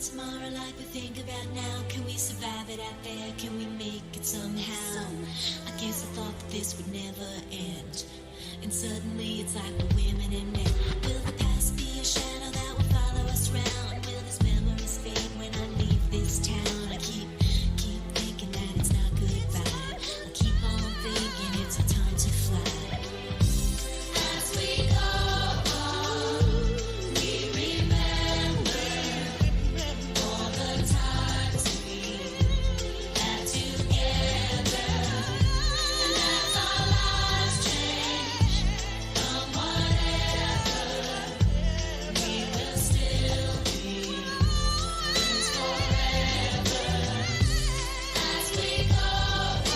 tomorrow like we think about now? Can we survive it out there? Can we make it somehow? I guess I thought that this would never end, and suddenly it's like we're women and men. Will the past be a shadow that will follow us round? Will these memories fade when I leave this town? I keep thinking that it's not goodbye. I keep on thinking it's our time to fly. As we go on, we remember all the times we had together. And as our lives change from whatever, we will still be friends forever. As we go on,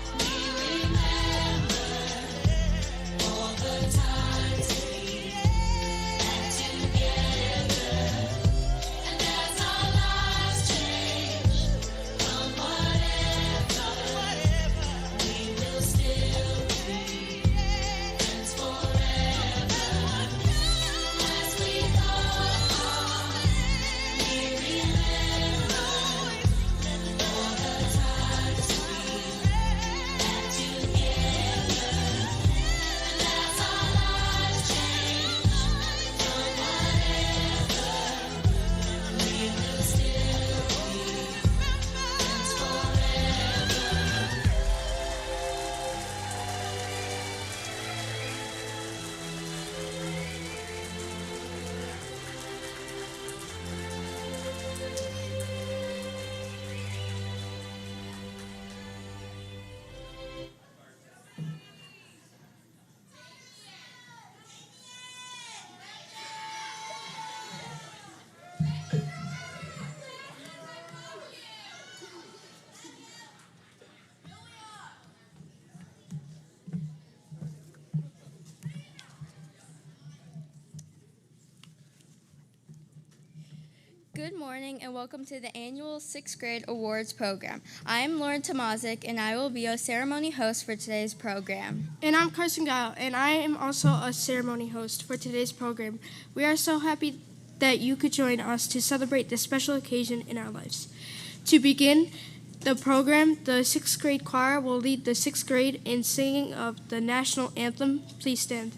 we remember all the times we had together. And as our lives change from whatever, we will still be friends forever. As we go on, we remember all the times we had together. And as our lives change from whatever, we will still be friends forever. Good morning and welcome to the annual 6th grade awards program. I am Lauren Tomazik and I will be a ceremony host for today's program. And I'm Carson Gile, and I am also a ceremony host for today's program. We are so happy that you could join us to celebrate this special occasion in our lives. To begin the program, the 6th grade choir will lead the 6th grade in singing of the national anthem. Please stand.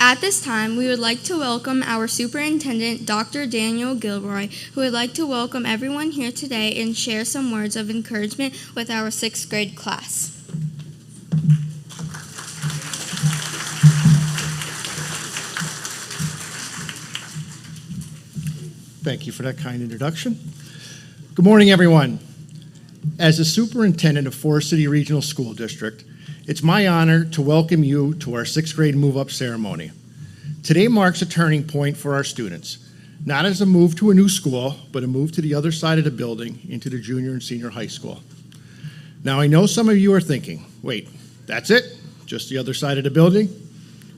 At this time, we would like to welcome our Superintendent, Dr. Daniel Gilroy, who would like to welcome everyone here today and share some words of encouragement with our 6th grade class. Thank you for that kind introduction. Good morning, everyone. As the Superintendent of Forest City Regional School District, it's my honor to welcome you to our 6th grade move-up ceremony. Today marks a turning point for our students, not as a move to a new school, but a move to the other side of the building into the junior and senior high school. Now, I know some of you are thinking, wait, that's it? Just the other side of the building?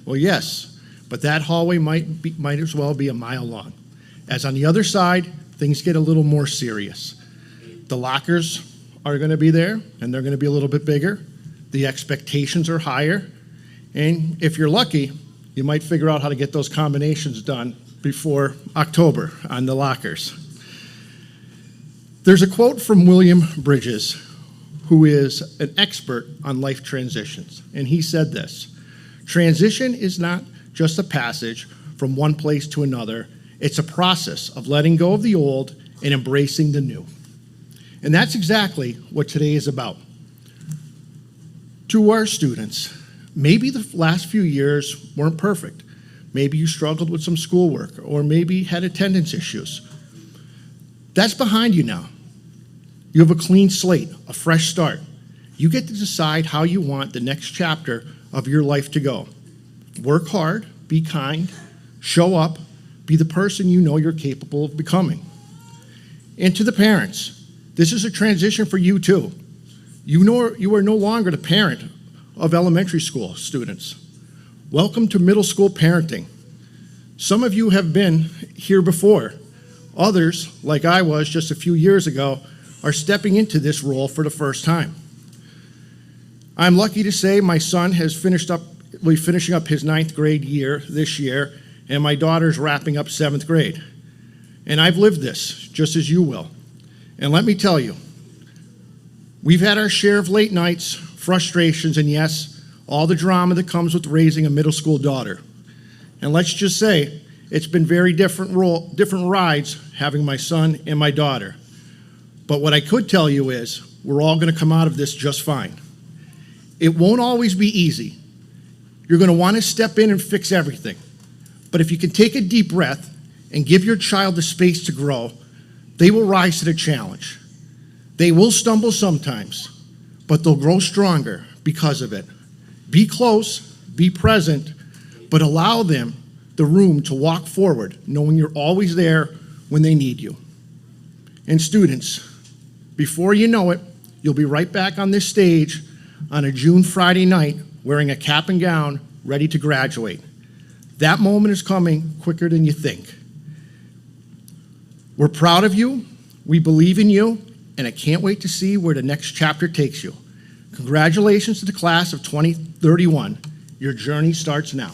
Well, yes, but that hallway might as well be a mile long, as on the other side, things get a little more serious. The lockers are going to be there, and they're going to be a little bit bigger. The expectations are higher, and if you're lucky, you might figure out how to get those combinations done before October on the lockers. There's a quote from William Bridges, who is an expert on life transitions, and he said this: "Transition is not just a passage from one place to another, it's a process of letting go of the old and embracing the new." And that's exactly what today is about. To our students, maybe the last few years weren't perfect. Maybe you struggled with some schoolwork, or maybe had attendance issues. That's behind you now. You have a clean slate, a fresh start. You get to decide how you want the next chapter of your life to go. Work hard, be kind, show up, be the person you know you're capable of becoming. And to the parents, this is a transition for you too. You are no longer the parent of elementary school students. Welcome to middle school parenting. Some of you have been here before. Others, like I was just a few years ago, are stepping into this role for the first time. I'm lucky to say my son has finishing up his 9th grade year this year, and my daughter's wrapping up 7th grade. And I've lived this, just as you will. And let me tell you, we've had our share of late nights, frustrations, and yes, all the drama that comes with raising a middle school daughter. And let's just say, it's been very different rides having my son and my daughter. But what I could tell you is, we're all gonna come out of this just fine. It won't always be easy. You're gonna wanna step in and fix everything. But if you can take a deep breath and give your child the space to grow, they will rise to the challenge. They will stumble sometimes, but they'll grow stronger because of it. Be close, be present, but allow them the room to walk forward, knowing you're always there when they need you. And students, before you know it, you'll be right back on this stage on a June Friday night wearing a cap and gown, ready to graduate. That moment is coming quicker than you think. We're proud of you, we believe in you, and I can't wait to see where the next chapter takes you. Congratulations to the class of 2031. Your journey starts now.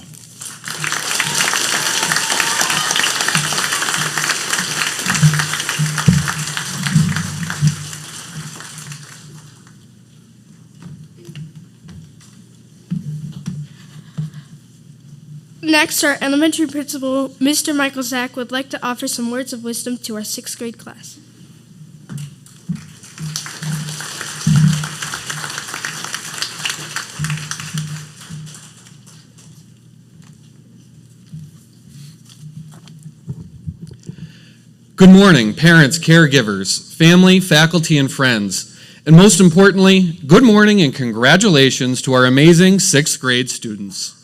Next, our elementary principal, Mr. Michael Zach, would like to offer some words of wisdom to our 6th grade class. Good morning, parents, caregivers, family, faculty, and friends. And most importantly, good morning and congratulations to our amazing 6th grade students.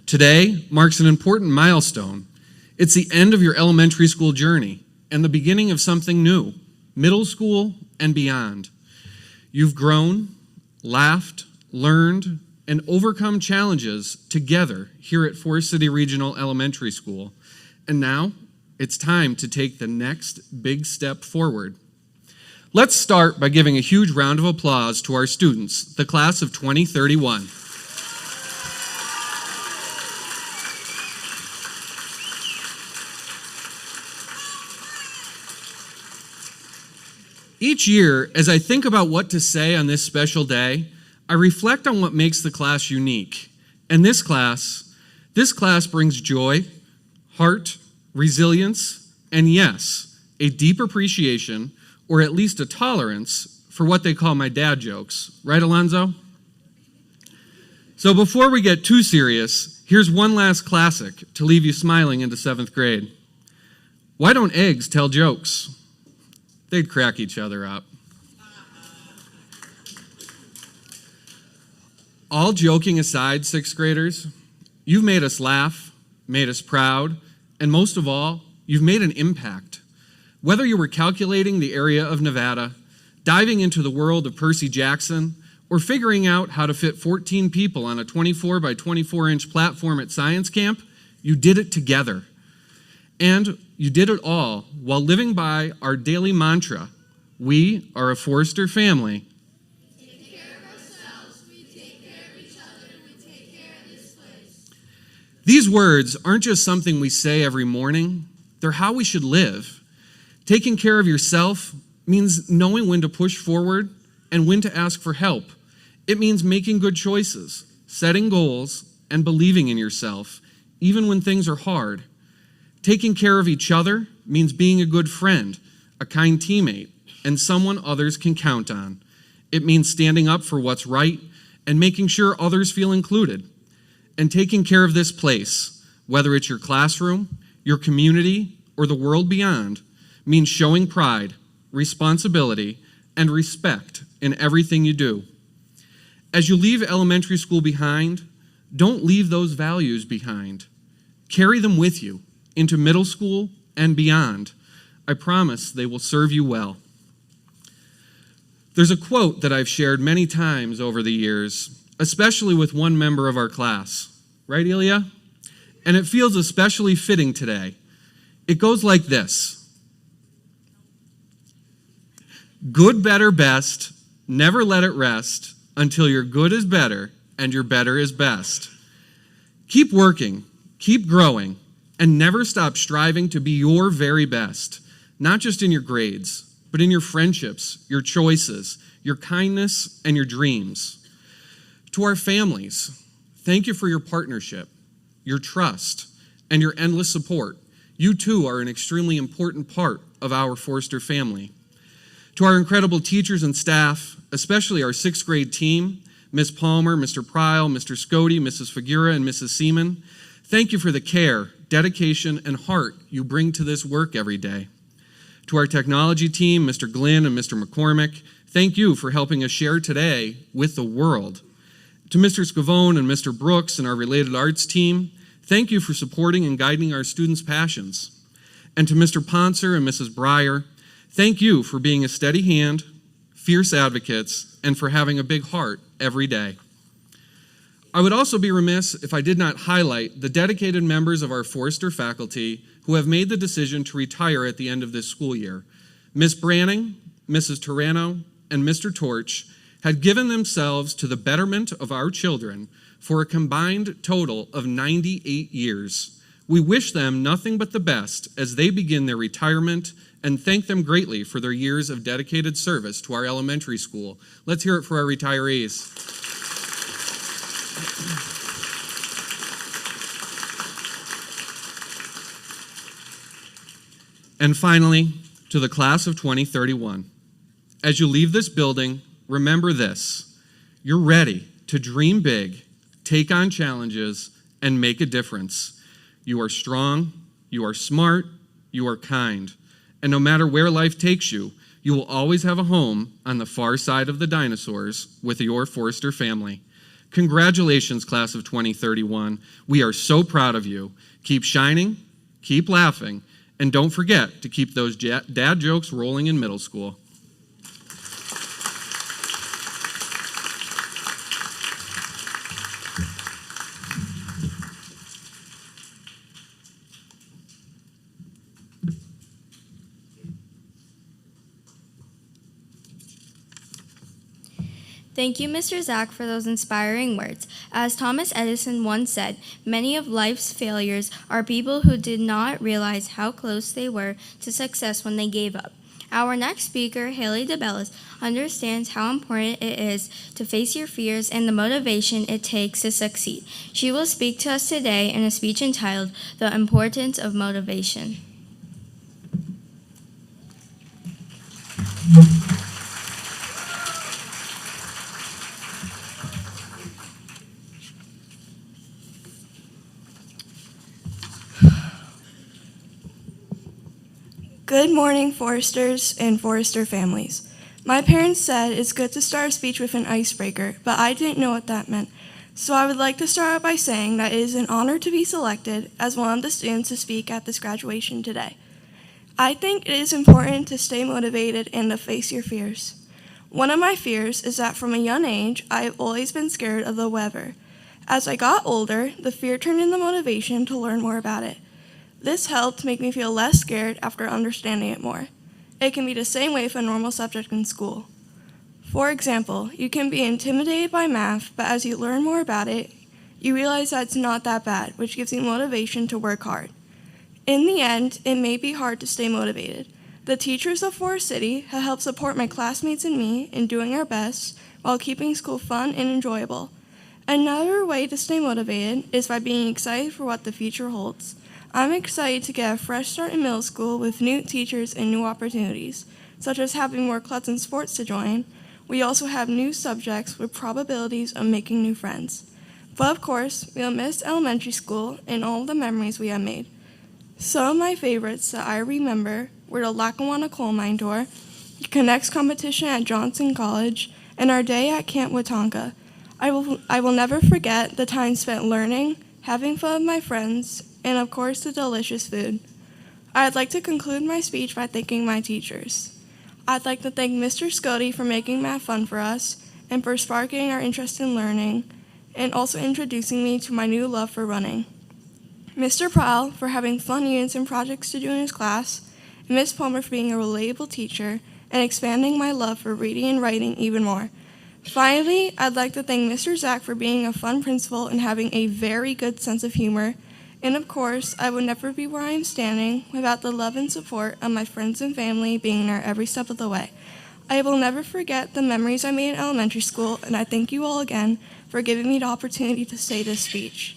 Today marks an important milestone. It's the end of your elementary school journey and the beginning of something new, middle school and beyond. You've grown, laughed, learned, and overcome challenges together here at Forest City Regional Elementary School. And now it's time to take the next big step forward. Let's start by giving a huge round of applause to our students, the class of 2031. Each year, as I think about what to say on this special day, I reflect on what makes the class unique. And this class brings joy, heart, resilience, and yes, a deep appreciation, or at least a tolerance, for what they call my dad jokes. Right, Alonzo? So before we get too serious, here's one last classic to leave you smiling into 7th grade. Why don't eggs tell jokes? They'd crack each other up. All joking aside, 6th graders, you've made us laugh, made us proud, and most of all, you've made an impact. Whether you were calculating the area of Nevada, diving into the world of Percy Jackson, or figuring out how to fit 14 people on a 24 by 24-inch platform at science camp, you did it together. And you did it all while living by our daily mantra, we are a Forrester family. We take care of ourselves, we take care of each other, we take care of this place. These words aren't just something we say every morning, they're how we should live. Taking care of yourself means knowing when to push forward and when to ask for help. It means making good choices, setting goals, and believing in yourself, even when things are hard. Taking care of each other means being a good friend, a kind teammate, and someone others can count on. It means standing up for what's right and making sure others feel included. And taking care of this place, whether it's your classroom, your community, or the world beyond, means showing pride, responsibility, and respect in everything you do. As you leave elementary school behind, don't leave those values behind. Carry them with you into middle school and beyond. I promise they will serve you well. There's a quote that I've shared many times over the years, especially with one member of our class. Right, Ilya? And it feels especially fitting today. It goes like this. Good, better, best, never let it rest until your good is better and your better is best. Keep working, keep growing, and never stop striving to be your very best, not just in your grades, but in your friendships, your choices, your kindness, and your dreams. To our families, thank you for your partnership, your trust, and your endless support. You too are an extremely important part of our Forrester family. To our incredible teachers and staff, especially our sixth grade team, Ms. Palmer, Mr. Pryle, Mr. Scody, Mrs. Figura, and Mrs. Seaman, thank you for the care, dedication, and heart you bring to this work every day. To our technology team, Mr. Glynn and Mr. McCormick, thank you for helping us share today with the world. To Mr. Scavone and Mr. Brooks and our related arts team, thank you for supporting and guiding our students' passions. And to Mr. Ponser and Mrs. Breyer, thank you for being a steady hand, fierce advocates, and for having a big heart every day. I would also be remiss if I did not highlight the dedicated members of our Forrester faculty who have made the decision to retire at the end of this school year. Ms. Branning, Mrs. Turano, and Mr. Torch had given themselves to the betterment of our children for a combined total of 98 years. We wish them nothing but the best as they begin their retirement and thank them greatly for their years of dedicated service to our elementary school. Let's hear it for our retirees. And finally, to the class of 2031. As you leave this building, remember this. You're ready to dream big, take on challenges, and make a difference. You are strong, you are smart, you are kind. And no matter where life takes you, you will always have a home on the far side of the dinosaurs with your Forrester family. Congratulations, class of 2031. We are so proud of you. Keep shining, keep laughing, and don't forget to keep those dad jokes rolling in middle school. Thank you, Mr. Zach, for those inspiring words. As Thomas Edison once said, many of life's failures are people who did not realize how close they were to success when they gave up. Our next speaker, Haley DeBellis, understands how important it is to face your fears and the motivation it takes to succeed. She will speak to us today in a speech entitled, The Importance of Motivation. Good morning, Forresters and Forrester families. My parents said it's good to start a speech with an icebreaker, but I didn't know what that meant. So I would like to start out by saying that it is an honor to be selected as one of the students to speak at this graduation today. I think it is important to stay motivated and to face your fears. One of my fears is that from a young age, I have always been scared of the weather. As I got older, the fear turned into motivation to learn more about it. This helped make me feel less scared after understanding it more. It can be the same way with a normal subject in school. For example, you can be intimidated by math, but as you learn more about it, you realize that it's not that bad, which gives you motivation to work hard. In the end, it may be hard to stay motivated. The teachers of Forest City have helped support my classmates and me in doing our best while keeping school fun and enjoyable. Another way to stay motivated is by being excited for what the future holds. I'm excited to get a fresh start in middle school with new teachers and new opportunities, such as having more clubs and sports to join. We also have new subjects with probabilities of making new friends. But of course, we'll miss elementary school and all the memories we have made. Some of my favorites that I remember were the Lackawanna Coal Mine Tour, the Connects competition at Johnson College, and our day at Camp Watonka. I will never forget the time spent learning, having fun with my friends, and of course the delicious food. I'd like to conclude my speech by thanking my teachers. I'd like to thank Mr. Scotty for making math fun for us and for sparking our interest in learning, and also introducing me to my new love for running. Mr. Prowl for having fun units and projects to do in his class, and Ms. Palmer for being a relatable teacher and expanding my love for reading and writing even more. Finally, I'd like to thank Mr. Zach for being a fun principal and having a very good sense of humor. And of course, I would never be where I am standing without the love and support of my friends and family being there every step of the way. I will never forget the memories I made in elementary school, and I thank you all again for giving me the opportunity to say this speech.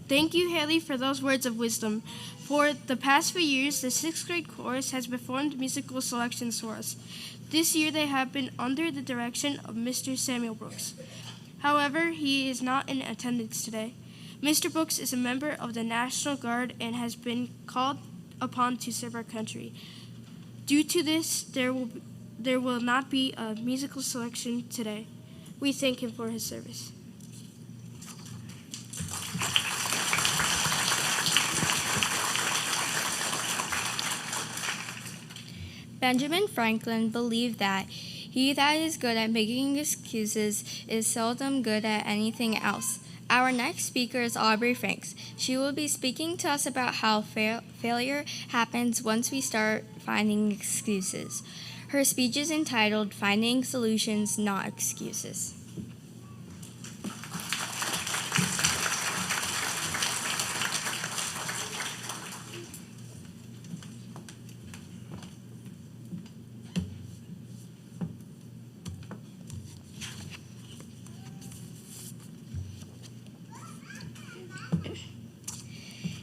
Thank you, Haley, for those words of wisdom. For the past few years, the 6th grade chorus has performed musical selections for us. This year, they have been under the direction of Mr. Samuel Brooks. However, he is not in attendance today. Mr. Brooks is a member of the National Guard and has been called upon to serve our country. Due to this, there will not be a musical selection today. We thank him for his service. Benjamin Franklin believed that he that is good at making excuses is seldom good at anything else. Our next speaker is Aubrey Franks. She will be speaking to us about how failure happens once we start finding excuses. Her speech is entitled Finding Solutions, Not Excuses.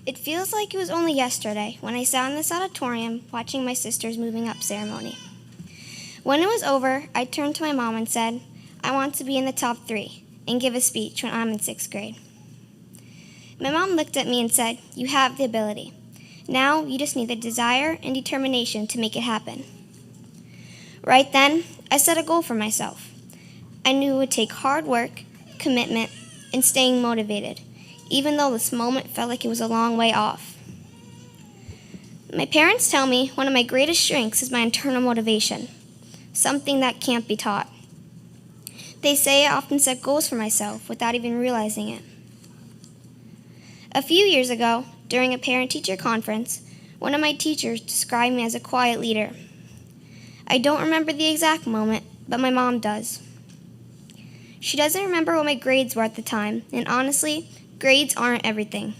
It feels like it was only yesterday when I sat in this auditorium watching my sister's moving up ceremony. When it was over, I turned to my mom and said, I want to be in the top 3 and give a speech when I'm in 6th grade. My mom looked at me and said, you have the ability. Now you just need the desire and determination to make it happen. Right then, I set a goal for myself. I knew it would take hard work, commitment, and staying motivated, even though this moment felt like it was a long way off. My parents tell me one of my greatest strengths is my internal motivation, something that can't be taught. They say I often set goals for myself without even realizing it. A few years ago, during a parent-teacher conference, one of my teachers described me as a quiet leader. I don't remember the exact moment, but my mom does. She doesn't remember what my grades were at the time, and honestly, grades aren't everything.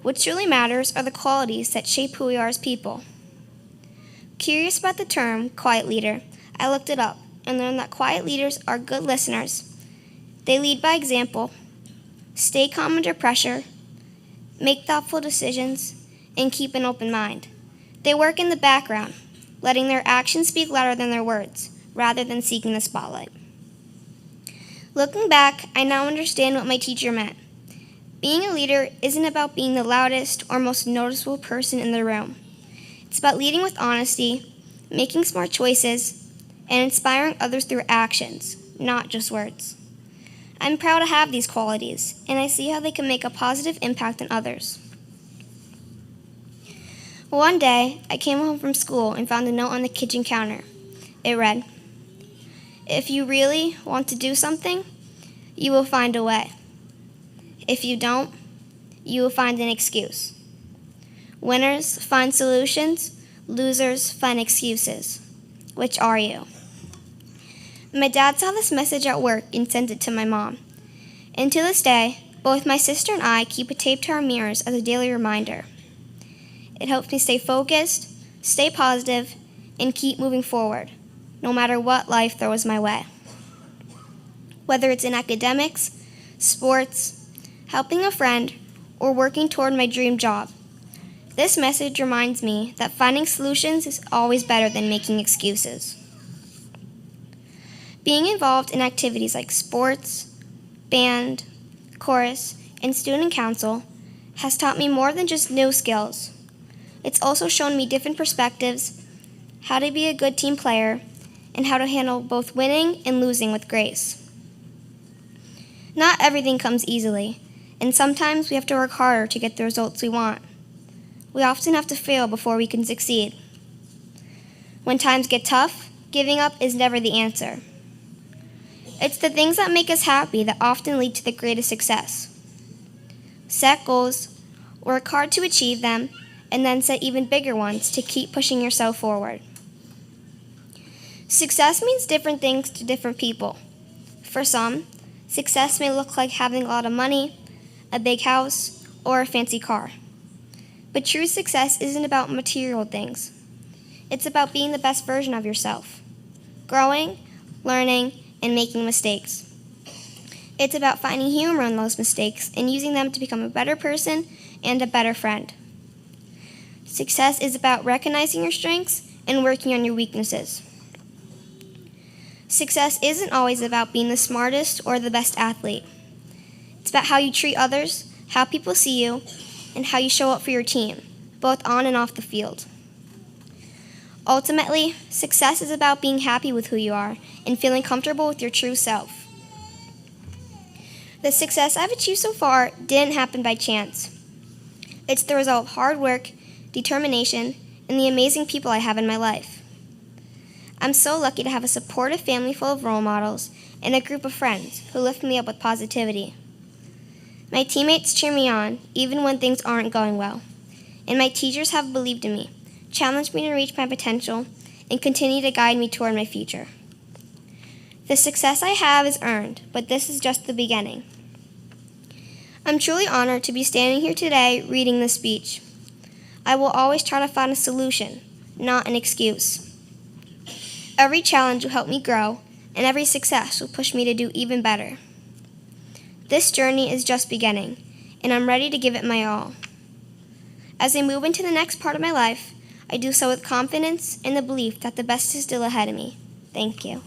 What truly matters are the qualities that shape who we are as people. Curious about the term quiet leader, I looked it up and learned that quiet leaders are good listeners. They lead by example, stay calm under pressure, make thoughtful decisions, and keep an open mind. They work in the background, letting their actions speak louder than their words, rather than seeking the spotlight. Looking back, I now understand what my teacher meant. Being a leader isn't about being the loudest or most noticeable person in the room. It's about leading with honesty, making smart choices, and inspiring others through actions, not just words. I'm proud to have these qualities, and I see how they can make a positive impact on others. One day, I came home from school and found a note on the kitchen counter. It read, "If you really want to do something, you will find a way. If you don't, you will find an excuse. Winners find solutions, losers find excuses. Which are you?" My dad saw this message at work and sent it to my mom. And to this day, both my sister and I keep it taped to our mirrors as a daily reminder. It helps me stay focused, stay positive, and keep moving forward, no matter what life throws my way. Whether it's in academics, sports, helping a friend, or working toward my dream job, this message reminds me that finding solutions is always better than making excuses. Being involved in activities like sports, band, chorus, and student council has taught me more than just new skills. It's also shown me different perspectives, how to be a good team player, and how to handle both winning and losing with grace. Not everything comes easily, and sometimes we have to work harder to get the results we want. We often have to fail before we can succeed. When times get tough, giving up is never the answer. It's the things that make us happy that often lead to the greatest success. Set goals, work hard to achieve them, and then set even bigger ones to keep pushing yourself forward. Success means different things to different people. For some, success may look like having a lot of money, a big house, or a fancy car. But true success isn't about material things. It's about being the best version of yourself, growing, learning, and making mistakes. It's about finding humor in those mistakes and using them to become a better person and a better friend. Success is about recognizing your strengths and working on your weaknesses. Success isn't always about being the smartest or the best athlete. It's about how you treat others, how people see you, and how you show up for your team, both on and off the field. Ultimately, success is about being happy with who you are and feeling comfortable with your true self. The success I've achieved so far didn't happen by chance. It's the result of hard work, determination, and the amazing people I have in my life. I'm so lucky to have a supportive family full of role models and a group of friends who lift me up with positivity. My teammates cheer me on even when things aren't going well, and my teachers have believed in me, challenged me to reach my potential, and continue to guide me toward my future. The success I have is earned, but this is just the beginning. I'm truly honored to be standing here today reading this speech. I will always try to find a solution, not an excuse. Every challenge will help me grow, and every success will push me to do even better. This journey is just beginning, and I'm ready to give it my all. As I move into the next part of my life, I do so with confidence and the belief that the best is still ahead of me. Thank you.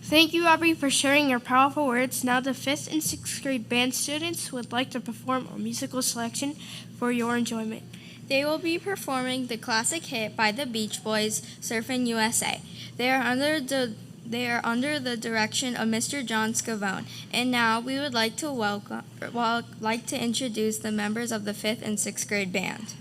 Thank you, Aubrey, for sharing your powerful words. Now the 5th and 6th grade band students would like to perform a musical selection for your enjoyment. They will be performing the classic hit by the Beach Boys, Surfin' USA. They are under the direction of Mr. John Scavone. And now we would like to introduce the members of the 5th and 6th grade band.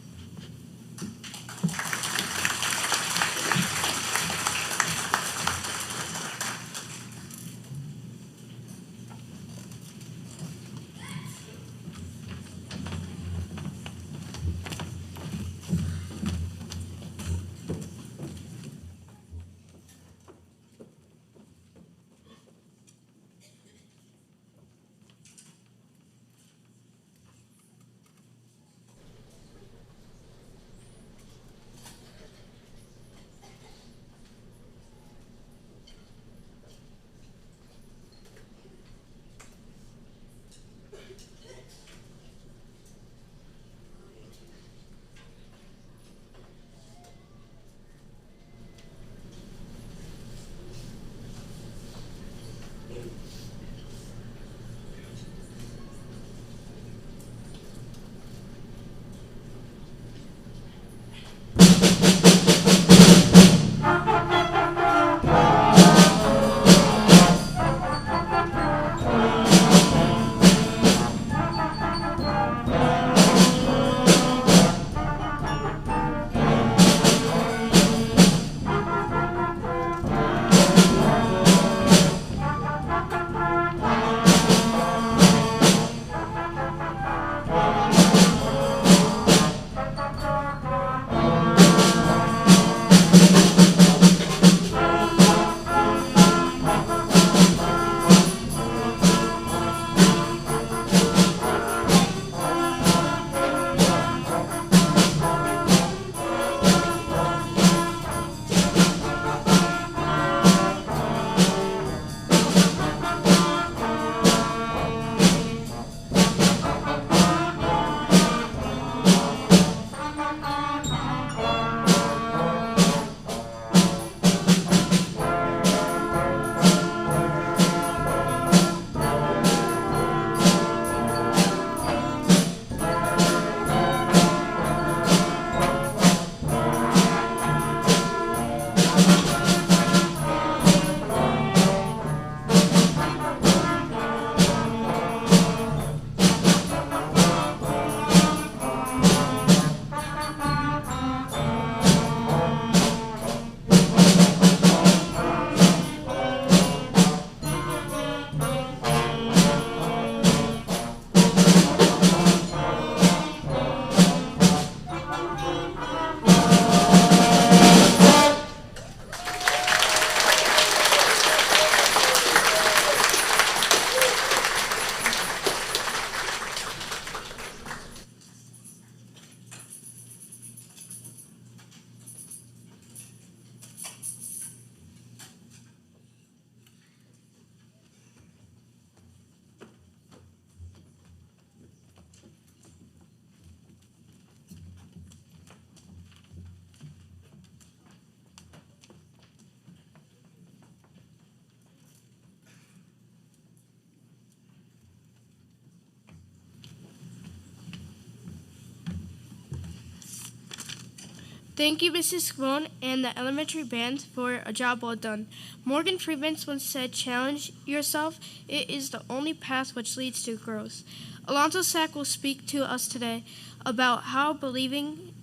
Thank you, Mrs. Scone and the elementary band for a job well done. Morgan Freeman once said, "Challenge yourself. It is the only path which leads to growth." Alonzo Sack will speak to us today about how believing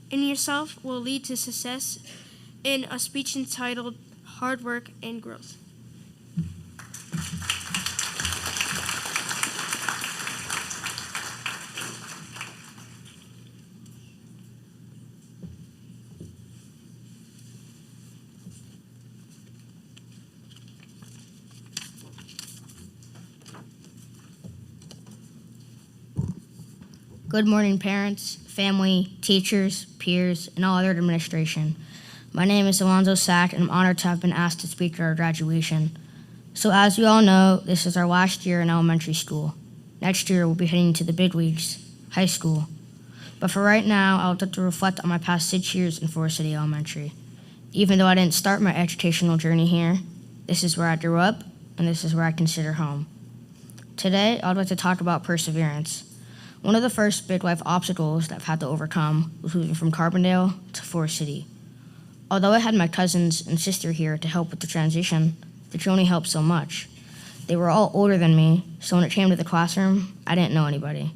in yourself will lead to success in a speech entitled Hard Work and Growth. Good morning, parents, family, teachers, peers, and all other administration. My name is Alonzo Sack, and I'm honored to have been asked to speak at our graduation. So as you all know, this is our last year in elementary school. Next year, we'll be heading to the big leagues, high school. But for right now, I would like to reflect on my past 6 years in Forest City Elementary. Even though I didn't start my educational journey here, this is where I grew up, and this is where I consider home. Today, I would like to talk about perseverance. One of the first big life obstacles that I've had to overcome was moving from Carbondale to Forest City. Although I had my cousins and sister here to help with the transition, the journey helped so much. They were all older than me, so when it came to the classroom, I didn't know anybody.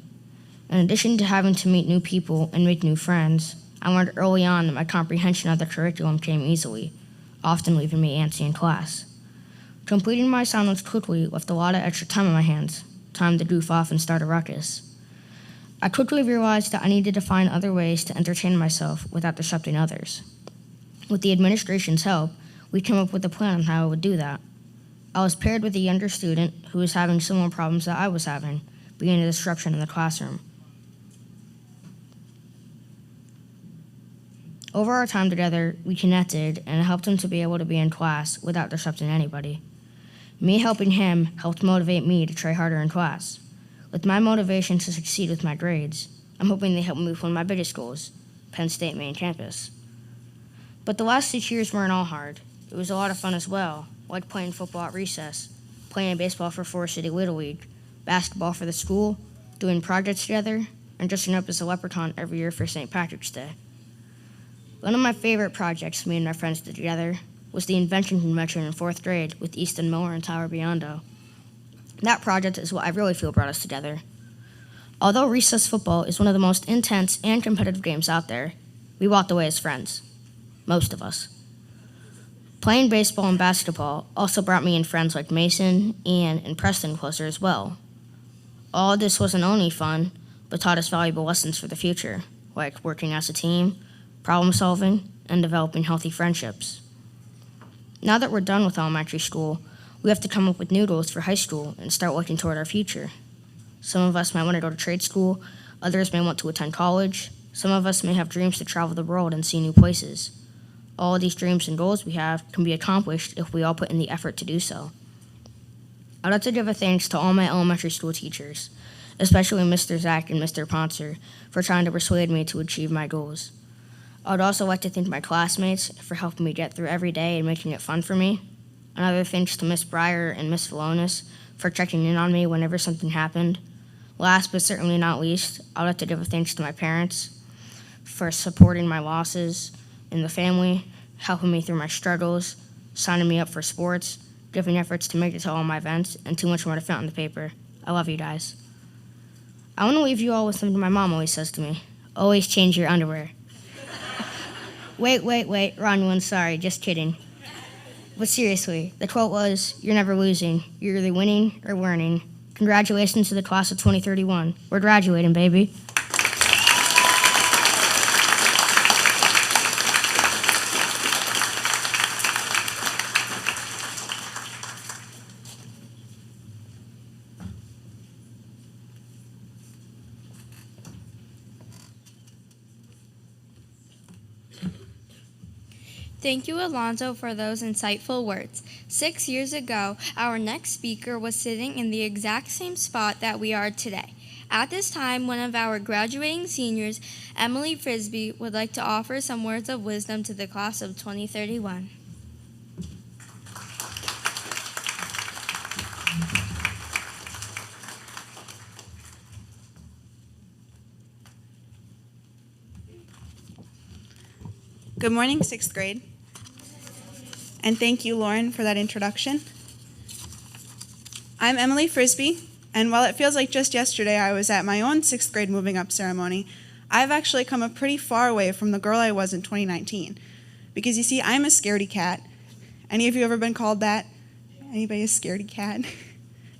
In addition to having to meet new people and make new friends, I learned early on that my comprehension of the curriculum came easily, often leaving me antsy in class. Completing my assignments quickly left a lot of extra time on my hands, time to goof off and start a ruckus. I quickly realized that I needed to find other ways to entertain myself without disrupting others. With the administration's help, we came up with a plan on how I would do that. I was paired with a younger student who was having similar problems that I was having, being a disruption in the classroom. Over our time together, we connected and it helped him to be able to be in class without disrupting anybody. Me helping him helped motivate me to try harder in class. With my motivation to succeed with my grades, I'm hoping they help me with one of my biggest goals, Penn State main campus. But the last 6 years weren't all hard. It was a lot of fun as well, like playing football at recess, playing baseball for Forest City Little League, basketball for the school, doing projects together, and dressing up as a leprechaun every year for St. Patrick's Day. One of my favorite projects me and my friends did together was the invention convention in 4th grade with Easton Miller and Tyler Biondo. That project is what I really feel brought us together. Although recess football is one of the most intense and competitive games out there, we walked away as friends. Most of us. Playing baseball and basketball also brought me and friends like Mason, Ian, and Preston closer as well. All this wasn't only fun, but taught us valuable lessons for the future, like working as a team, problem solving, and developing healthy friendships. Now that we're done with elementary school, we have to come up with new goals for high school and start looking toward our future. Some of us might want to go to trade school, others may want to attend college, some of us may have dreams to travel the world and see new places. All of these dreams and goals we have can be accomplished if we all put in the effort to do so. I'd like to give a thanks to all my elementary school teachers, especially Mr. Zach and Mr. Ponser, for trying to persuade me to achieve my goals. I would also like to thank my classmates for helping me get through every day and making it fun for me. Another thanks to Miss Breyer and Miss Valonis for checking in on me whenever something happened. Last but certainly not least, I'd like to give a thanks to my parents for supporting my losses in the family, helping me through my struggles, signing me up for sports, giving efforts to make it to all my events, and too much more to fit on the paper. I love you guys. I want to leave you all with something my mom always says to me. Always change your underwear. Wait, wrong one, sorry, just kidding. But seriously, the quote was, "You're never losing. You're either winning or learning." Congratulations to the class of 2031. We're graduating, baby. Thank you, Alonzo, for those insightful words. 6 years ago, our next speaker was sitting in the exact same spot that we are today. At this time, one of our graduating seniors, Emily Frisbee, would like to offer some words of wisdom to the class of 2031. Good morning, sixth grade. And thank you, Lauren, for that introduction. I'm Emily Frisbee, and while it feels like just yesterday I was at my own sixth grade moving up ceremony, I've actually come a pretty far away from the girl I was in 2019. Because you see, I'm a scaredy cat. Any of you ever been called that? Anybody a scaredy cat?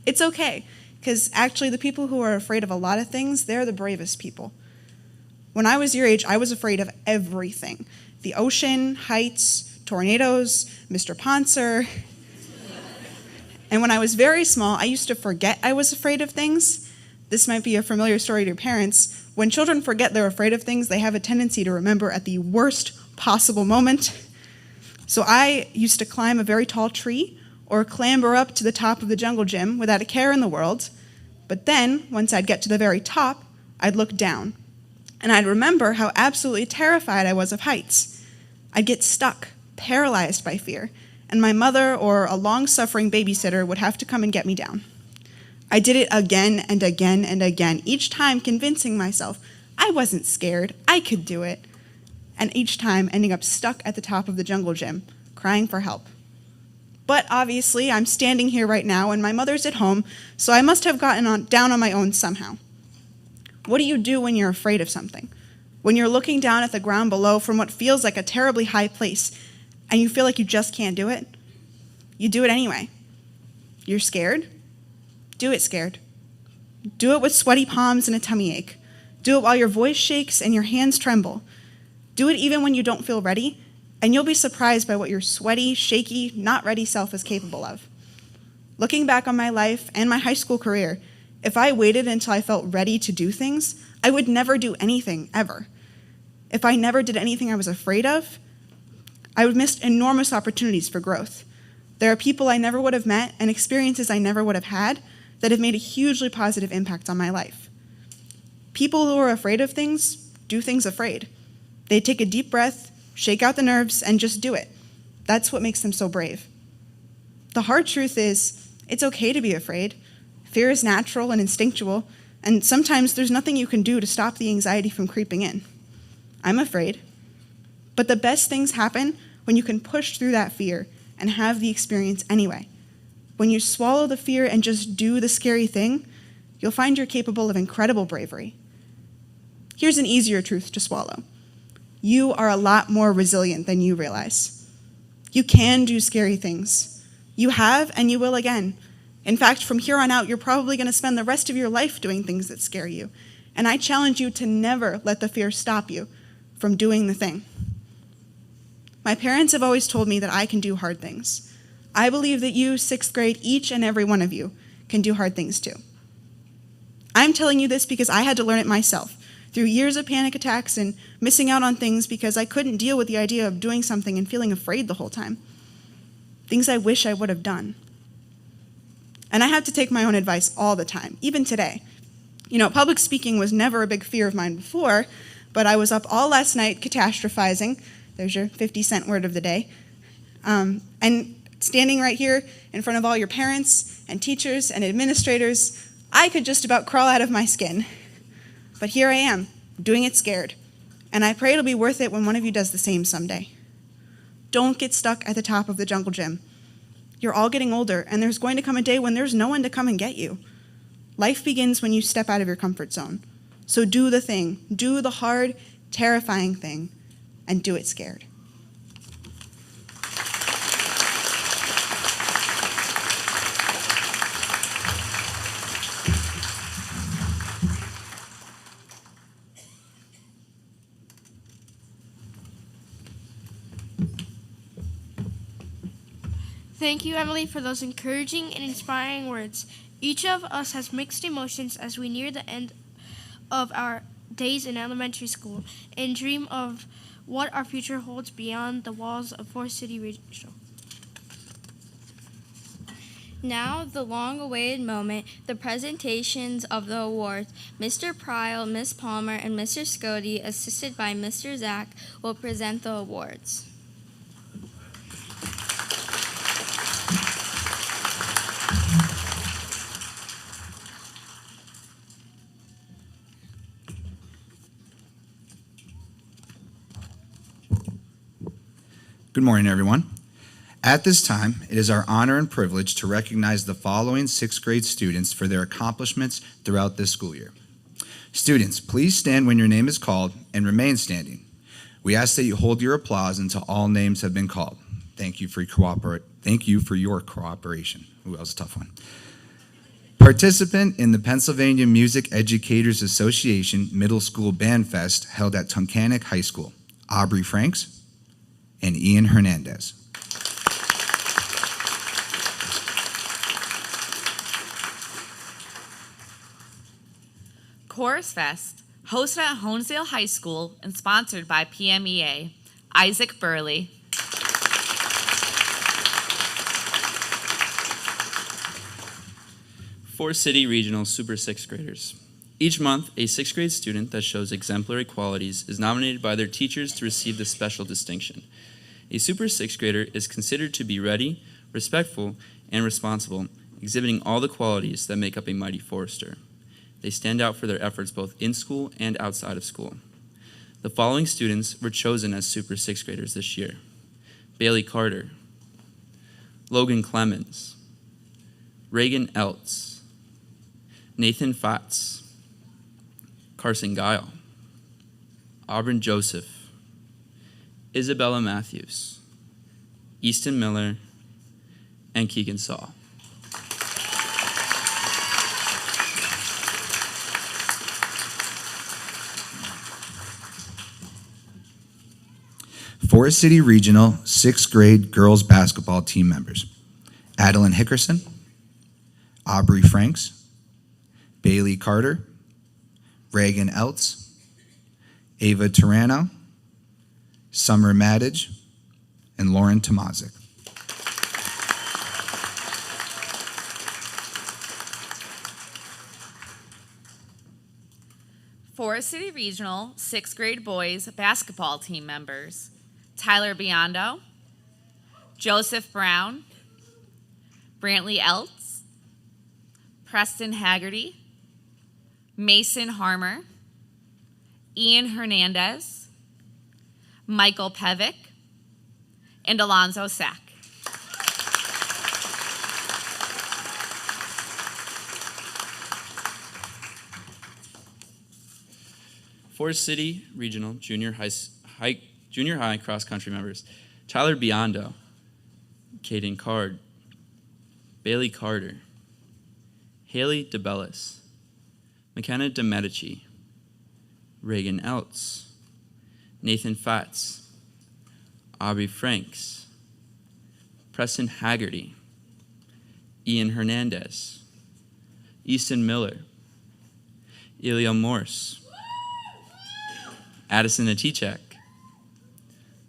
It's okay, because actually the people who are afraid of a lot of things, they're the bravest people. When I was your age, I was afraid of everything. The ocean, heights, tornadoes, Mr. Poncer. And when I was very small, I used to forget I was afraid of things. This might be a familiar story to your parents. When children forget they're afraid of things, they have a tendency to remember at the worst possible moment. So I used to climb a very tall tree or clamber up to the top of the jungle gym without a care in the world. But then, once I'd get to the very top, I'd look down. And I'd remember how absolutely terrified I was of heights. I'd get stuck, paralyzed by fear, and my mother or a long-suffering babysitter would have to come and get me down. I did it again and again and again, each time convincing myself I wasn't scared, I could do it, and each time ending up stuck at the top of the jungle gym, crying for help. But obviously, I'm standing here right now, and my mother's at home, so I must have gotten down on my own somehow. What do you do when you're afraid of something? When you're looking down at the ground below from what feels like a terribly high place, and you feel like you just can't do it? You do it anyway. You're scared? Do it scared. Do it with sweaty palms and a tummy ache. Do it while your voice shakes and your hands tremble. Do it even when you don't feel ready, and you'll be surprised by what your sweaty, shaky, not ready self is capable of. Looking back on my life and my high school career, if I waited until I felt ready to do things, I would never do anything, ever. If I never did anything I was afraid of, I would miss enormous opportunities for growth. There are people I never would have met and experiences I never would have had that have made a hugely positive impact on my life. People who are afraid of things do things afraid. They take a deep breath, shake out the nerves, and just do it. That's what makes them so brave. The hard truth is, it's okay to be afraid. Fear is natural and instinctual, and sometimes there's nothing you can do to stop the anxiety from creeping in. I'm afraid. But the best things happen when you can push through that fear and have the experience anyway. When you swallow the fear and just do the scary thing, you'll find you're capable of incredible bravery. Here's an easier truth to swallow. You are a lot more resilient than you realize. You can do scary things. You have, and you will again. In fact, from here on out, you're probably going to spend the rest of your life doing things that scare you. And I challenge you to never let the fear stop you from doing the thing. My parents have always told me that I can do hard things. I believe that you, sixth grade, each and every one of you, can do hard things too. I'm telling you this because I had to learn it myself, through years of panic attacks and missing out on things because I couldn't deal with the idea of doing something and feeling afraid the whole time. Things I wish I would have done. And I have to take my own advice all the time, even today. You know, public speaking was never a big fear of mine before, but I was up all last night catastrophizing. There's your 50-cent word of the day. And standing right here in front of all your parents and teachers and administrators, I could just about crawl out of my skin. But here I am, doing it scared. And I pray it'll be worth it when one of you does the same someday. Don't get stuck at the top of the jungle gym. You're all getting older, and there's going to come a day when there's no one to come and get you. Life begins when you step out of your comfort zone. So do the thing. Do the hard, terrifying thing, and do it scared. Thank you, Emily, for those encouraging and inspiring words. Each of us has mixed emotions as we near the end of our days in elementary school and dream of what our future holds beyond the walls of Forest City Regional. Now, the long-awaited moment, the presentations of the awards. Mr. Pryl, Ms. Palmer, and Mr. Scody, assisted by Mr. Zach, will present the awards. Good morning, everyone. At this time, it is our honor and privilege to recognize the following sixth grade students for their accomplishments throughout this school year. Students, please stand when your name is called and remain standing. We ask that you hold your applause until all names have been called. Thank you for your cooperation. Ooh, that was a tough one. Participant in the Pennsylvania Music Educators Association Middle School Band Fest held at Tunkhannock High School, Aubrey Franks and Ian Hernandez. Chorus Fest, hosted at Honesdale High School and sponsored by PMEA, Isaac Burley. Forest City Regional Super Sixth Graders. Each month, a sixth grade student that shows exemplary qualities is nominated by their teachers to receive this special distinction. A Super Sixth Grader is considered to be ready, respectful, and responsible, exhibiting all the qualities that make up a mighty Forester. They stand out for their efforts both in school and outside of school. The following students were chosen as Super Sixth Graders this year: Bailey Carter, Logan Clemens, Reagan Eltz, Nathan Fatz, Carson Guile, Aubrey Joseph, Isabella Matthews, Easton Miller, and Keegan Saw. Forest City Regional sixth grade girls basketball team members: Adeline Hickerson, Aubrey Franks, Bailey Carter, Reagan Eltz, Ava Turano, Summer Madage, and Lauren Tomazik. Forest City Regional sixth grade boys basketball team members: Tyler Biondo, Joseph Brown, Brantley Eltz, Preston Haggerty, Mason Harmer, Ian Hernandez, Michael Pevick, and Alonzo Sack. Forest City Regional Junior High cross-country members: Tyler Biondo, Caden Card, Bailey Carter, Haley DeBellis, McKenna DeMedici, Reagan Eltz, Nathan Fatz, Aubrey Franks, Preston Haggerty, Ian Hernandez, Easton Miller, Ilya Morse, Addison Atichek,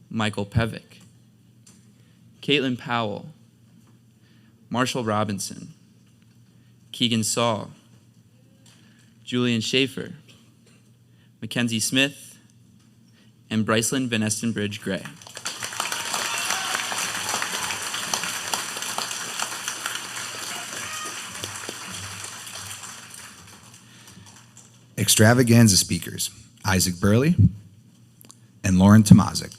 Michael Pevick, Caitlin Powell, Marshall Robinson, Keegan Saul, Julian Schaefer, Mackenzie Smith, and Brycelyn Van Estenbridge Gray. Extravaganza speakers: Isaac Burley and Lauren Tomazik.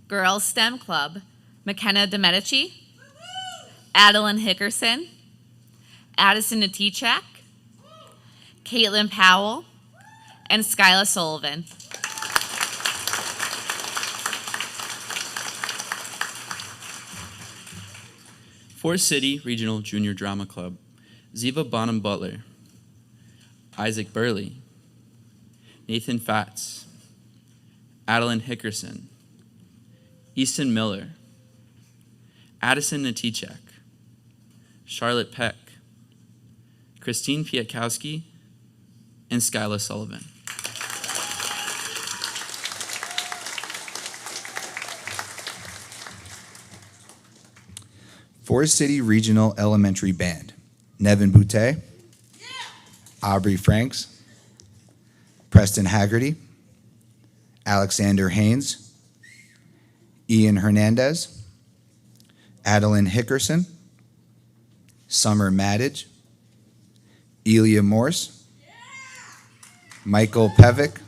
Girls STEM Club: McKenna DeMedici, Adeline Hickerson, Addison Atichak, Caitlin Powell, and Skyla Sullivan. Forest City Regional Junior Drama Club: Ziva Bonham Butler, Isaac Burley, Nathan Fatz, Adeline Hickerson, Easton Miller, Addison Atichek, Charlotte Peck, Christine Pietkowski, and Skyla Sullivan. Forest City Regional Elementary Band: Nevin Boutte, Aubrey Franks, Preston Haggerty, Alexander Haynes, Ian Hernandez, Adeline Hickerson, Summer Madage, Elia Morse, Michael Pevick,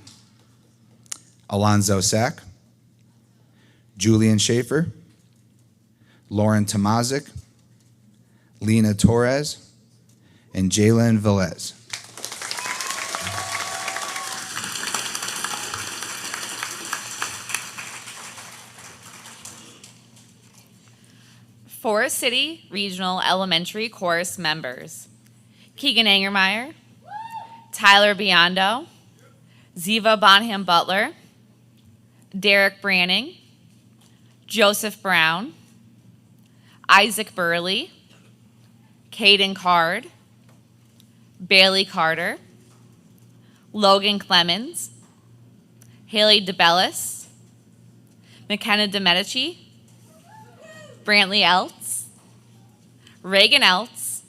Alonzo Sack, Julian Schaefer, Lauren Tomazik, Lena Torres, and Jalen Velez. Forest City Regional Elementary Chorus members: Keegan Angermeyer, Tyler Biondo, Ziva Bonham Butler, Derek Branning, Joseph Brown, Isaac Burley, Caden Card, Bailey Carter, Logan Clemens, Haley DeBellis, McKenna DeMedici, Brantley Eltz, Reagan Eltz,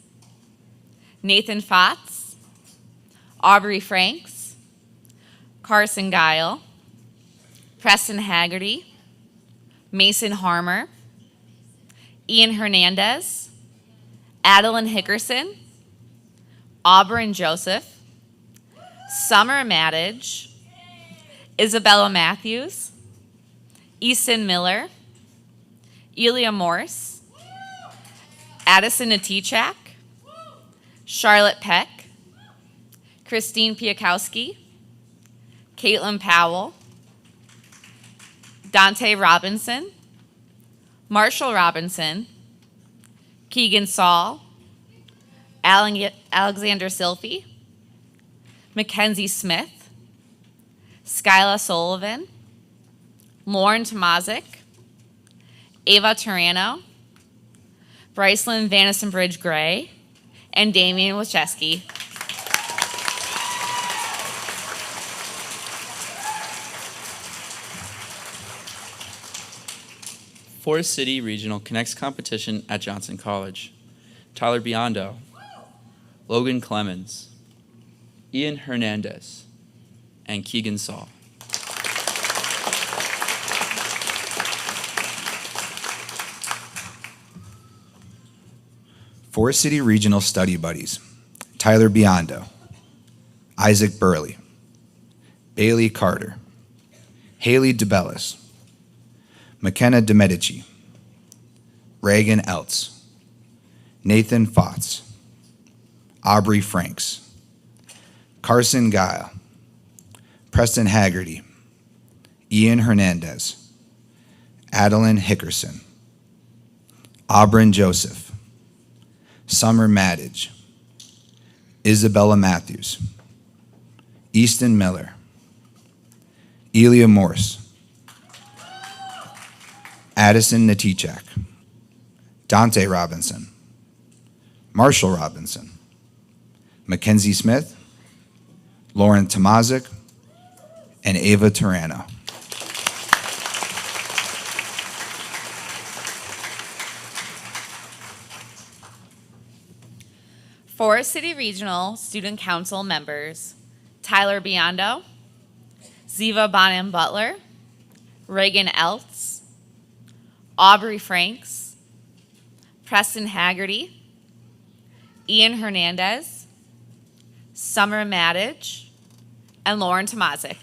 Nathan Fotz, Aubrey Franks, Carson Guile, Preston Haggerty, Mason Harmer, Ian Hernandez, Adeline Hickerson, Aubrey Joseph, Summer Maddage, Isabella Matthews, Easton Miller, Elia Morse, Addison Natichak, Charlotte Peck, Christine Piakowski, Caitlin Powell, Dante Robinson, Marshall Robinson, Keegan Saul, Alexander Silphy, Mackenzie Smith, Skyla Sullivan, Lauren Tomazik, Ava Turano, Brycelyn Vanison Bridge Gray, and Damian Wachewski. Forest City Regional Connects competition at Johnson College: Tyler Biondo, Logan Clemens, Ian Hernandez, and Keegan Saul. Forest City Regional Study Buddies: Tyler Biondo, Isaac Burley, Bailey Carter, Haley DeBellis, McKenna DeMedici, Reagan Eltz, Nathan Fotz, Aubrey Franks, Carson Guile, Preston Haggerty, Ian Hernandez, Adeline Hickerson, Aubrey Joseph, Summer Maddage, Isabella Matthews, Easton Miller, Elia Morse, Addison Natichak, Dante Robinson, Marshall Robinson, Mackenzie Smith, Lauren Tomazik, and Ava Turano. Forest City Regional Student Council members: Tyler Biondo, Ziva Bonham Butler, Reagan Eltz, Aubrey Franks, Preston Haggerty, Ian Hernandez, Summer Maddage, and Lauren Tomazik.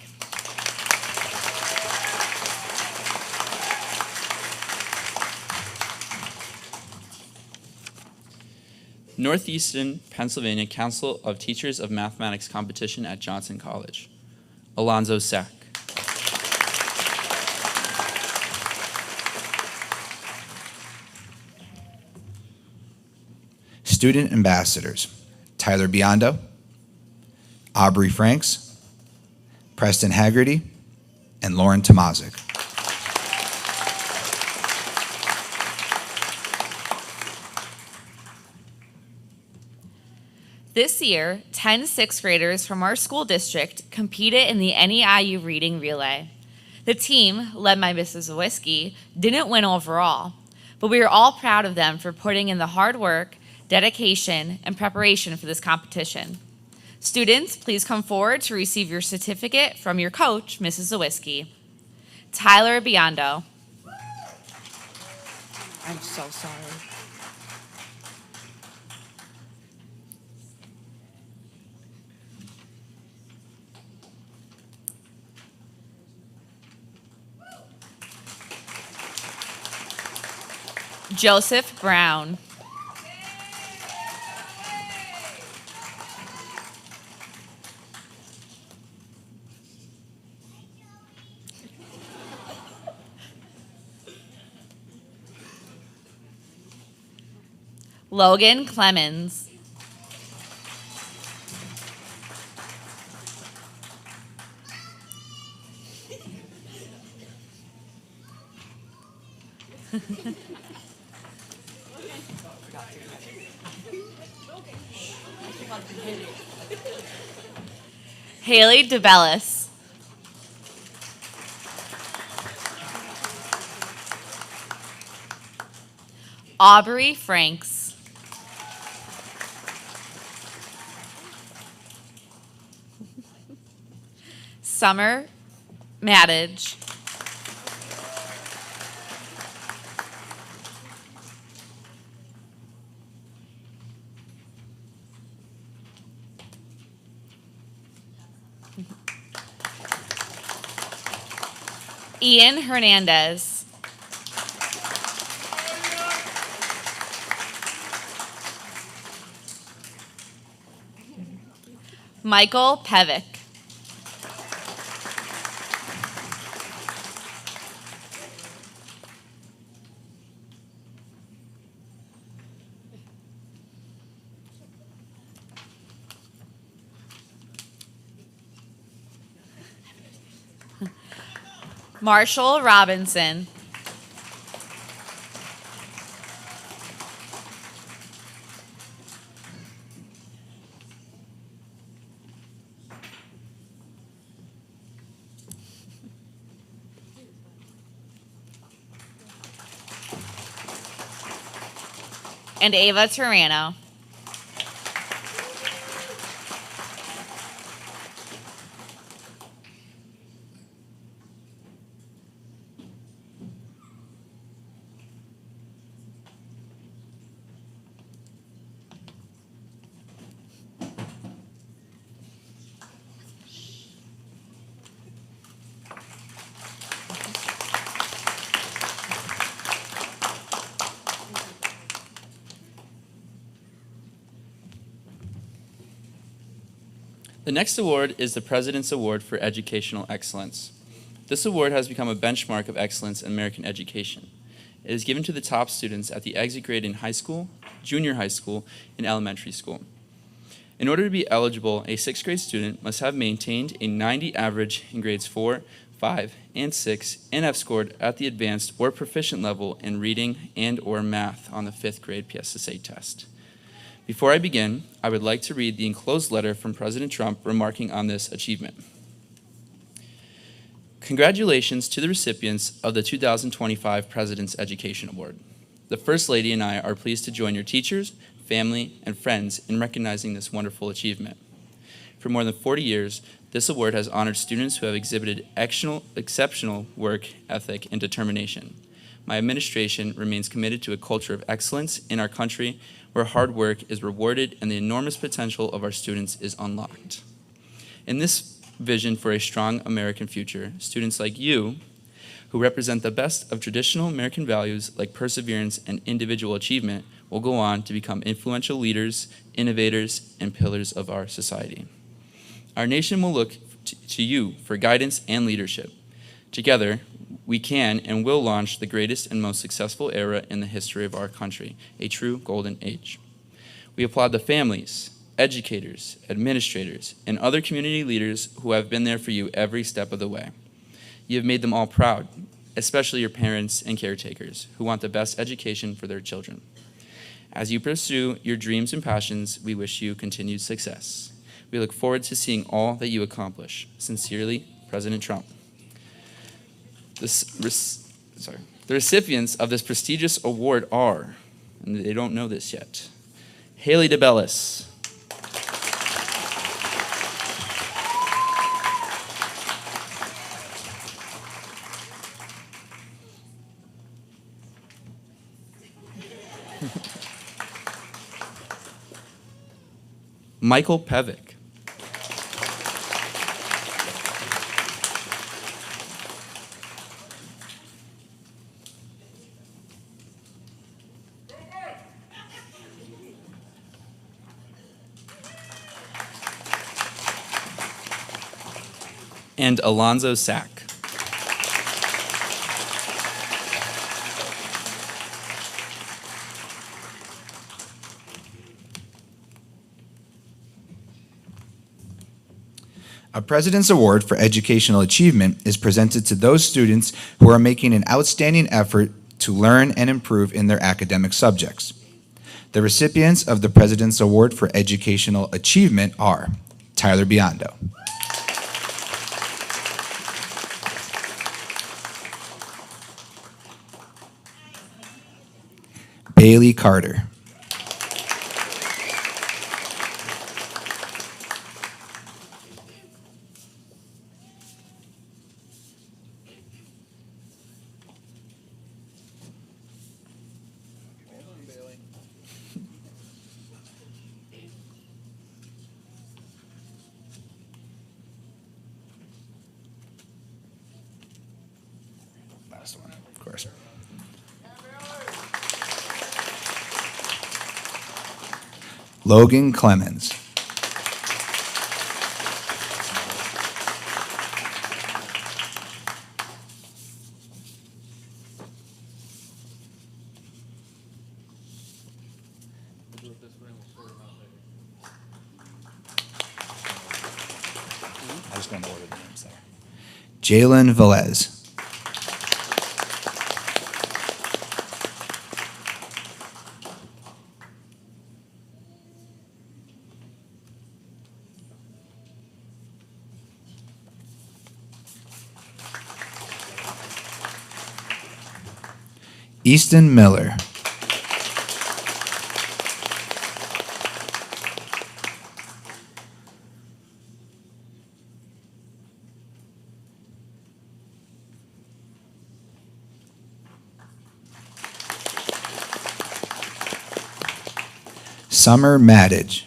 Northeastern Pennsylvania Council of Teachers of Mathematics competition at Johnson College: Alonzo Sack, Student Ambassadors: Tyler Biondo, Aubrey Franks, Preston Haggerty, and Lauren Tomazik. This year, 10 sixth graders from our school district competed in the NEIU Reading Relay. The team, led by Mrs. Zawiski, didn't win overall, but we are all proud of them for putting in the hard work, dedication, and preparation for this competition. Students, please come forward to receive your certificate from your coach, Mrs. Zawiski. Tyler Biondo. I'm so sorry. Joseph Brown. Logan Clemens. Haley DeBellis. Aubrey Franks. Summer Maddage. Ian Hernandez. Michael Pevick. Marshall Robinson. And Ava Turano. The next award is the President's Award for Educational Excellence. This award has become a benchmark of excellence in American education. It is given to the top students at the exit grade in high school, junior high school, and elementary school. In order to be eligible, a sixth grade student must have maintained a 90 average in grades 4, 5, and 6, and have scored at the advanced or proficient level in reading and or math on the 5th grade PSSA test. Before I begin, I would like to read the enclosed letter from President Trump remarking on this achievement. Congratulations to the recipients of the 2025 President's Education Award. The First Lady and I are pleased to join your teachers, family, and friends in recognizing this wonderful achievement. For more than 40 years, this award has honored students who have exhibited exceptional work ethic and determination. My administration remains committed to a culture of excellence in our country where hard work is rewarded and the enormous potential of our students is unlocked. In this vision for a strong American future, students like you, who represent the best of traditional American values like perseverance and individual achievement, will go on to become influential leaders, innovators, and pillars of our society. Our nation will look to you for guidance and leadership. Together, we can and will launch the greatest and most successful era in the history of our country, a true golden age. We applaud the families, educators, administrators, and other community leaders who have been there for you every step of the way. You have made them all proud, especially your parents and caretakers who want the best education for their children. As you pursue your dreams and passions, we wish you continued success. We look forward to seeing all that you accomplish. Sincerely, President Trump. The recipients of this prestigious award are, and they don't know this yet, Haley DeBellis, Michael Pevick, and Alonzo Sack. A President's Award for Educational Achievement is presented to those students who are making an outstanding effort to learn and improve in their academic subjects. The recipients of the President's Award for Educational Achievement are Tyler Biondo, Bailey Carter, last one, of course. Logan Clemens, I just want to order the names there. Jalen Velez, Easton Miller, Summer Maddage,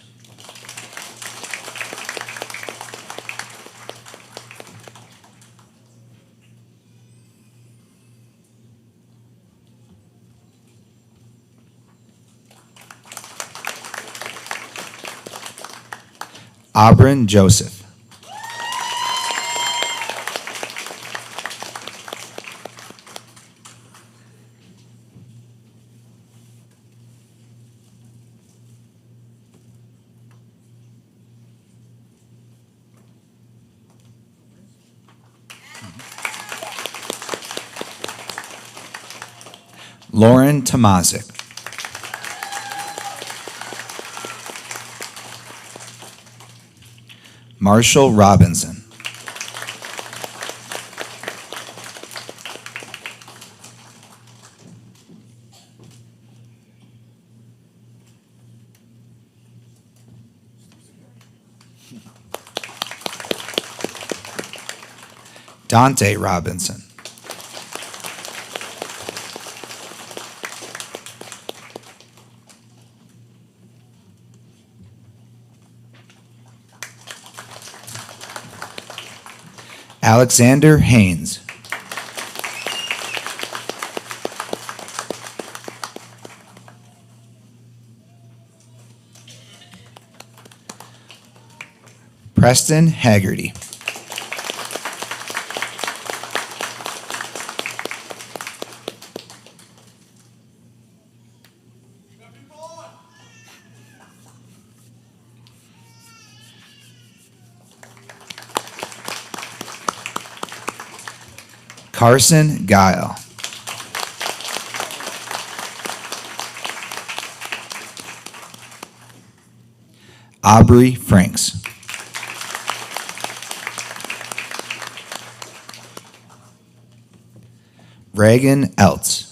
Aubrey Joseph, Lauren Tomazik, Marshall Robinson, Dante Robinson, Alexander Haynes, Preston Haggerty, Carson Guile, Aubrey Franks, Reagan Eltz,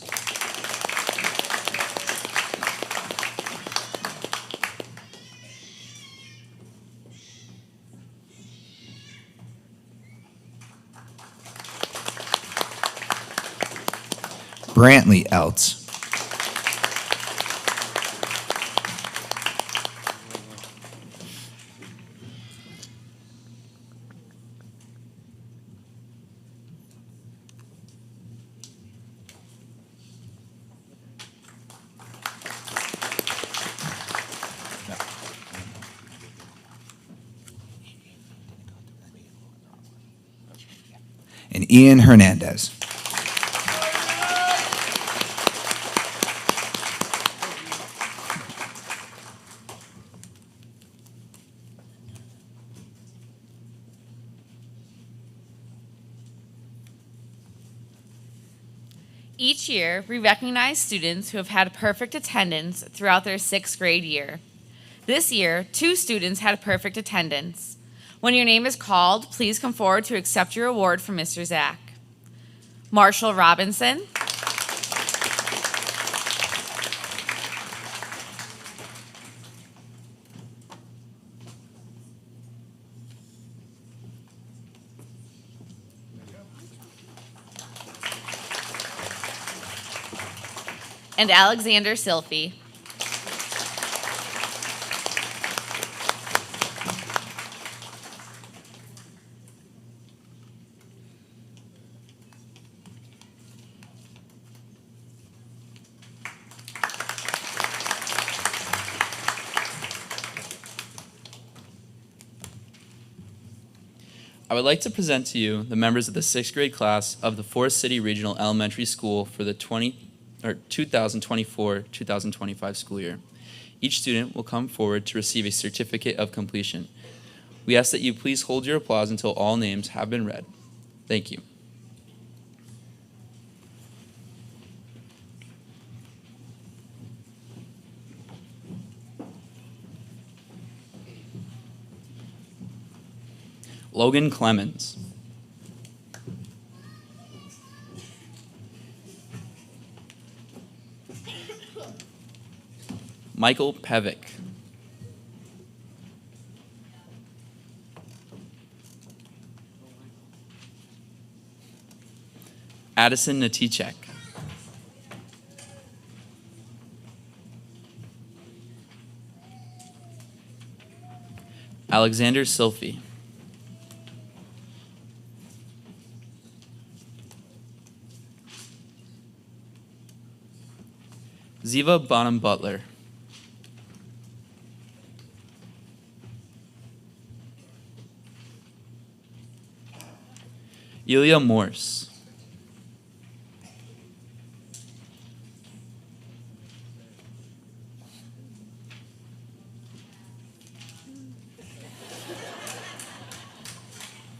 Brantley Eltz, and Ian Hernandez. Each year, we recognize students who have had perfect attendance throughout their 6th grade year. This year, 2 students had perfect attendance. When your name is called, please come forward to accept your award from Mr. Zach. Marshall Robinson. And Alexander Silphy. I would like to present to you the members of the 6th grade class of the Forest City Regional Elementary School for the 2024-2025 school year. Each student will come forward to receive a certificate of completion. We ask that you please hold your applause until all names have been read. Thank you. Logan Clemens. Michael Pevick. Addison Natichek. Alexander Silphy. Ziva Bonham Butler. Ilya Morse.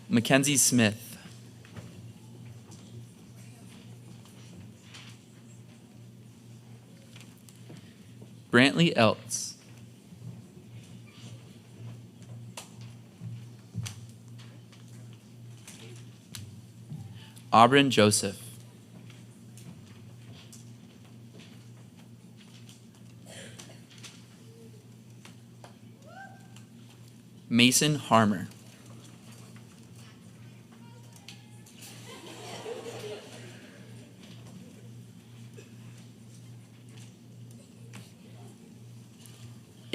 Mackenzie Smith. Brantley Eltz. Aubrey Joseph. Mason Harmer.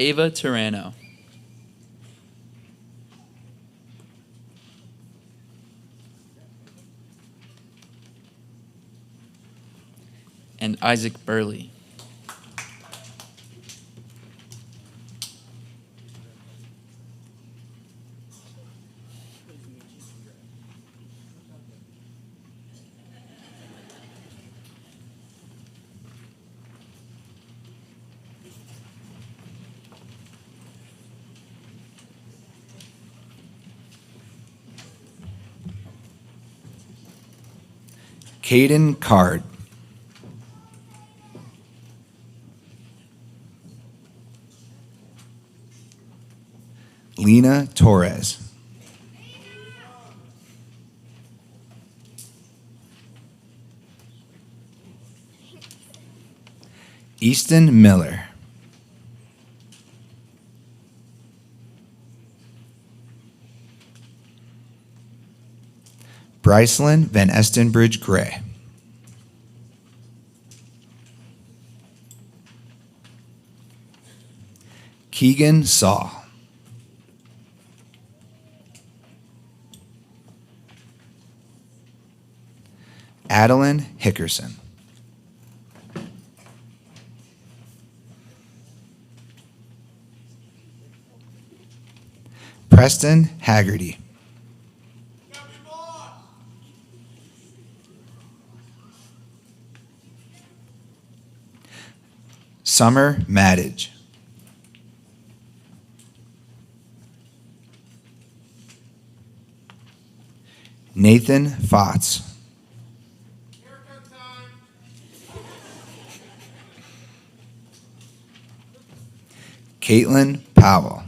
Ava Turano. And Isaac Burley. Caden Card. Lena Torres. Easton Miller. Brycelyn Van Estenbridge Gray. Keegan Saw. Adeline Hickerson. Preston Haggerty. Summer Maddage. Nathan Fotz. Caitlin Powell.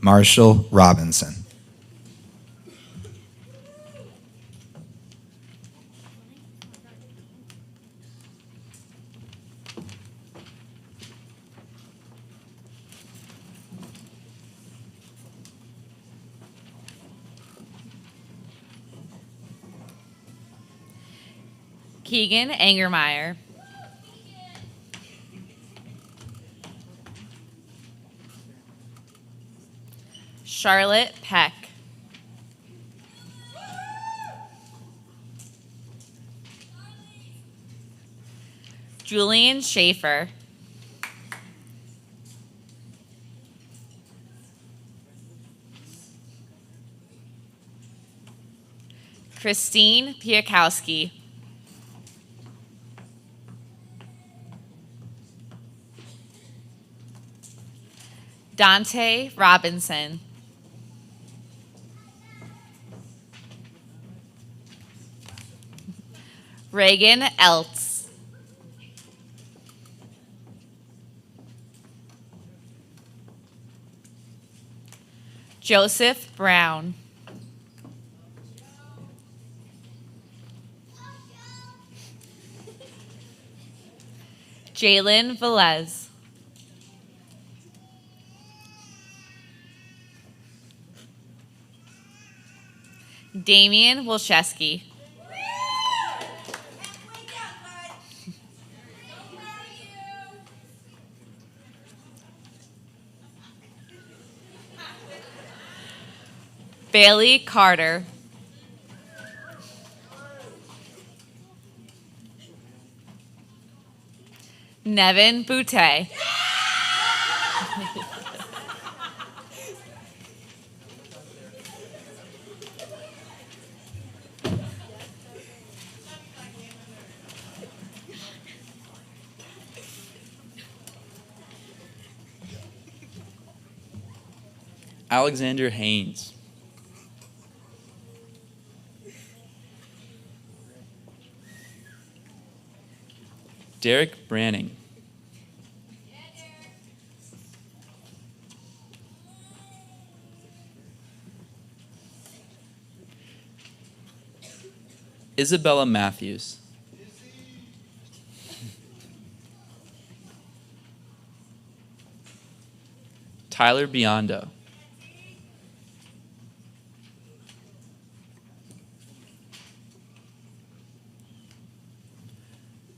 Marshall Robinson. Keegan Angermeyer. Charlotte Peck. Julian Schaefer. Christine Piakowski. Dante Robinson. Reagan Eltz. Joseph Brown. Jalen Velez. Damian Wolszewski. Bailey Carter. Nevin Boutte. Alexander Haynes. Derek Branning. Isabella Matthews. Tyler Biondo.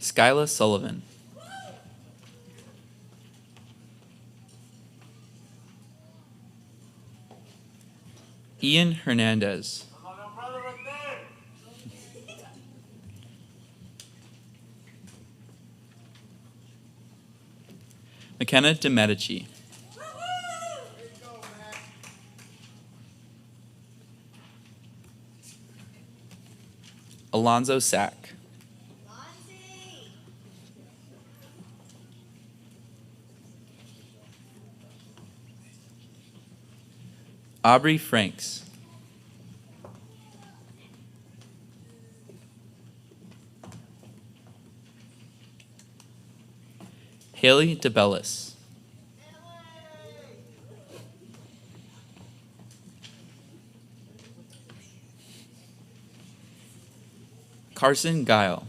Skyla Sullivan. Ian Hernandez. McKenna DeMedici. Alonzo Sack. Aubrey Franks. Haley DeBellis. Carson Guile.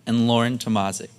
And Lauren Tomazik.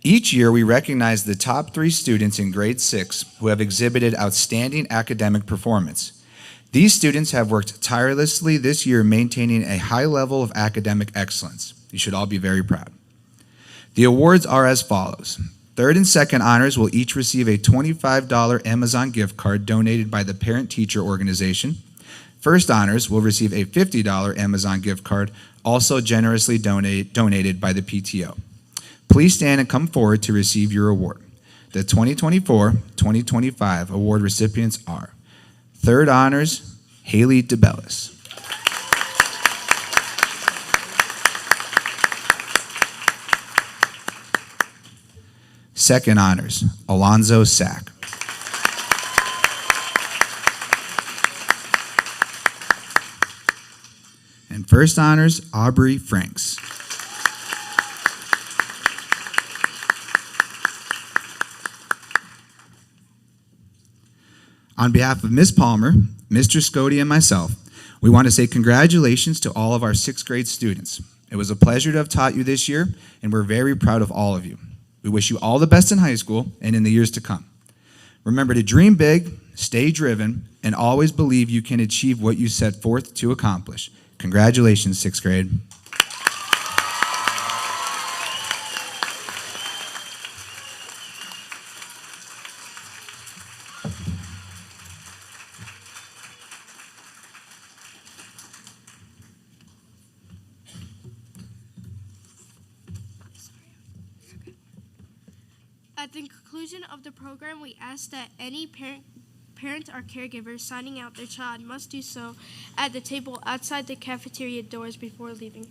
Each year, we recognize the top 3 students in grade 6 who have exhibited outstanding academic performance. These students have worked tirelessly this year maintaining a high level of academic excellence. You should all be very proud. The awards are as follows. Third and second honors will each receive a $25 Amazon gift card donated by the parent-teacher organization. First honors will receive a $50 Amazon gift card, also generously donated by the PTO. Please stand and come forward to receive your award. The 2024-2025 award recipients are third honors, Haley DeBellis. Second honors, Alonzo Sack. And first honors, Aubrey Franks. On behalf of Ms. Palmer, Mr. Scody, and myself, we want to say congratulations to all of our 6th grade students. It was a pleasure to have taught you this year, and we're very proud of all of you. We wish you all the best in high school and in the years to come. Remember to dream big, stay driven, and always believe you can achieve what you set forth to accomplish. Congratulations, 6th grade. At the conclusion of the program, we ask that any parent or caregiver signing out their child must do so at the table outside the cafeteria doors before leaving.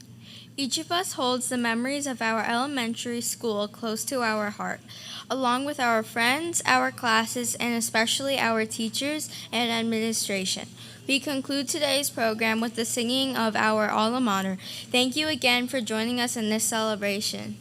Each of us holds the memories of our elementary school close to our heart, along with our friends, our classes, and especially our teachers and administration. We conclude today's program with the singing of our alma mater. Thank you again for joining us in this celebration.